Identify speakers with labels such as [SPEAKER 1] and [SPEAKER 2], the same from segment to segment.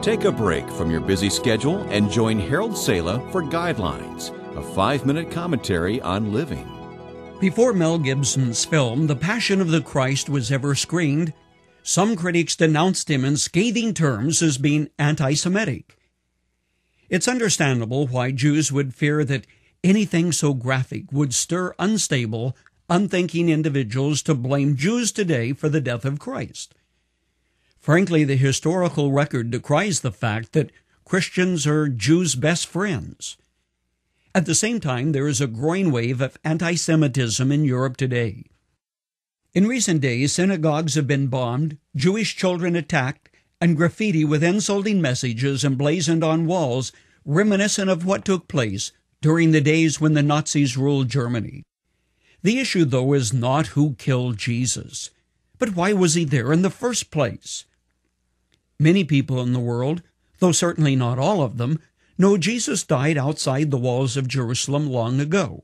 [SPEAKER 1] Take a break from your busy schedule and join Harold Sala for Guidelines, a 5-minute commentary on living.
[SPEAKER 2] Before Mel Gibson's film, The Passion of the Christ, was ever screened, some critics denounced him in scathing terms as being anti-Semitic. It's understandable why Jews would fear that anything so graphic would stir unstable, unthinking individuals to blame Jews today for the death of Christ. Frankly, the historical record decries the fact that Christians are Jews' best friends. At the same time, there is a growing wave of anti-Semitism in Europe today. In recent days, synagogues have been bombed, Jewish children attacked, and graffiti with insulting messages emblazoned on walls reminiscent of what took place during the days when the Nazis ruled Germany. The issue, though, is not who killed Jesus, but why was he there in the first place? Many people in the world, though certainly not all of them, know Jesus died outside the walls of Jerusalem long ago.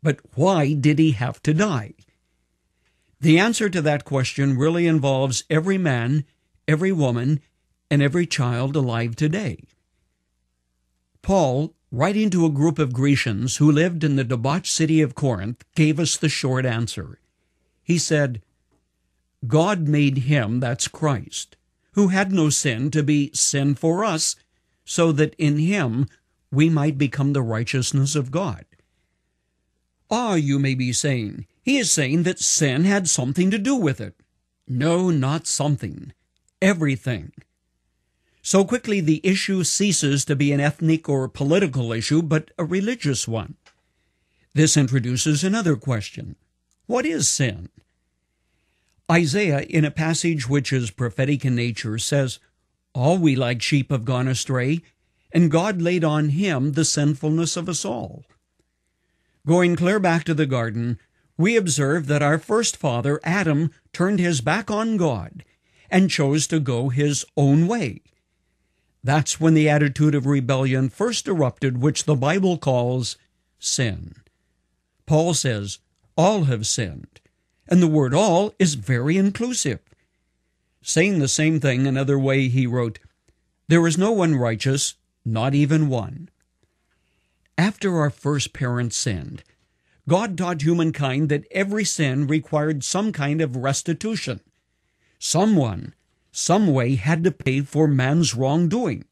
[SPEAKER 2] But why did he have to die? The answer to that question really involves every man, every woman, and every child alive today. Paul, writing to a group of Grecians who lived in the debauched city of Corinth, gave us the short answer. He said, God made him, that's Christ, who had no sin, to be sin for us, so that in him we might become the righteousness of God. You may be saying, he is saying that sin had something to do with it. No, not something. Everything. So quickly the issue ceases to be an ethnic or political issue, but a religious one. This introduces another question. What is sin? Isaiah, in a passage which is prophetic in nature, says, all we like sheep have gone astray, and God laid on him the sinfulness of us all. Going clear back to the garden, we observe that our first father, Adam, turned his back on God and chose to go his own way. That's when the attitude of rebellion first erupted, which the Bible calls sin. Paul says, all have sinned. And the word all is very inclusive. Saying the same thing another way, he wrote, there is no one righteous, not even one. After our first parents sinned, God taught humankind that every sin required some kind of restitution. Someone, some way had to pay for man's wrongdoing.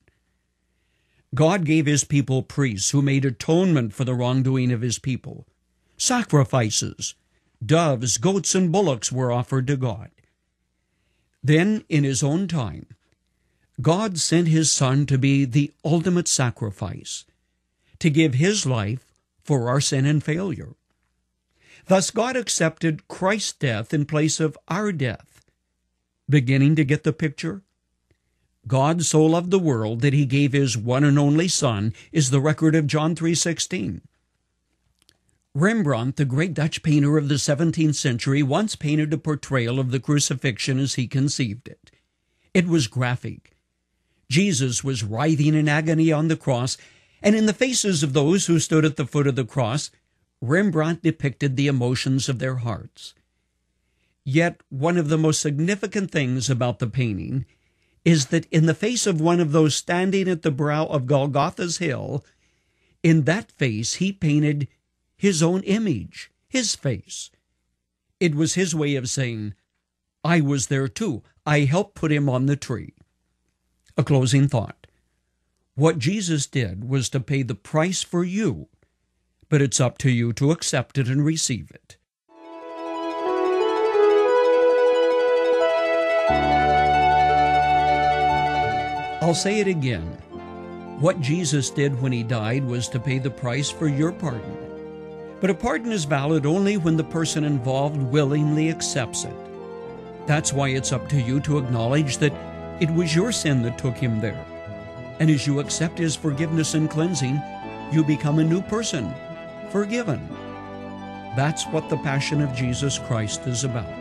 [SPEAKER 2] God gave his people priests who made atonement for the wrongdoing of his people. Sacrifices, doves, goats, and bullocks were offered to God. Then, in his own time, God sent his Son to be the ultimate sacrifice, to give his life for our sin and failure. Thus, God accepted Christ's death in place of our death. Beginning to get the picture? God so loved the world that he gave his one and only Son is the record of John 3:16. Rembrandt, the great Dutch painter of the 17th century, once painted a portrayal of the crucifixion as he conceived it. It was graphic. Jesus was writhing in agony on the cross, and in the faces of those who stood at the foot of the cross, Rembrandt depicted the emotions of their hearts. Yet one of the most significant things about the painting is that in the face of one of those standing at the brow of Golgotha's hill, in that face he painted his own image, his face. It was his way of saying, I was there too. I helped put him on the tree. A closing thought. What Jesus did was to pay the price for you, but it's up to you to accept it and receive it. I'll say it again. What Jesus did when he died was to pay the price for your pardon. But a pardon is valid only when the person involved willingly accepts it. That's why it's up to you to acknowledge that it was your sin that took him there. And as you accept his forgiveness and cleansing, you become a new person, forgiven. That's what the Passion of Jesus Christ is about.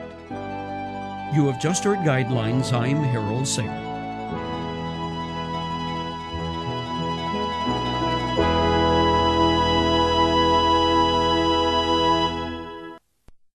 [SPEAKER 2] You have just heard Guidelines. I'm Harold Sala.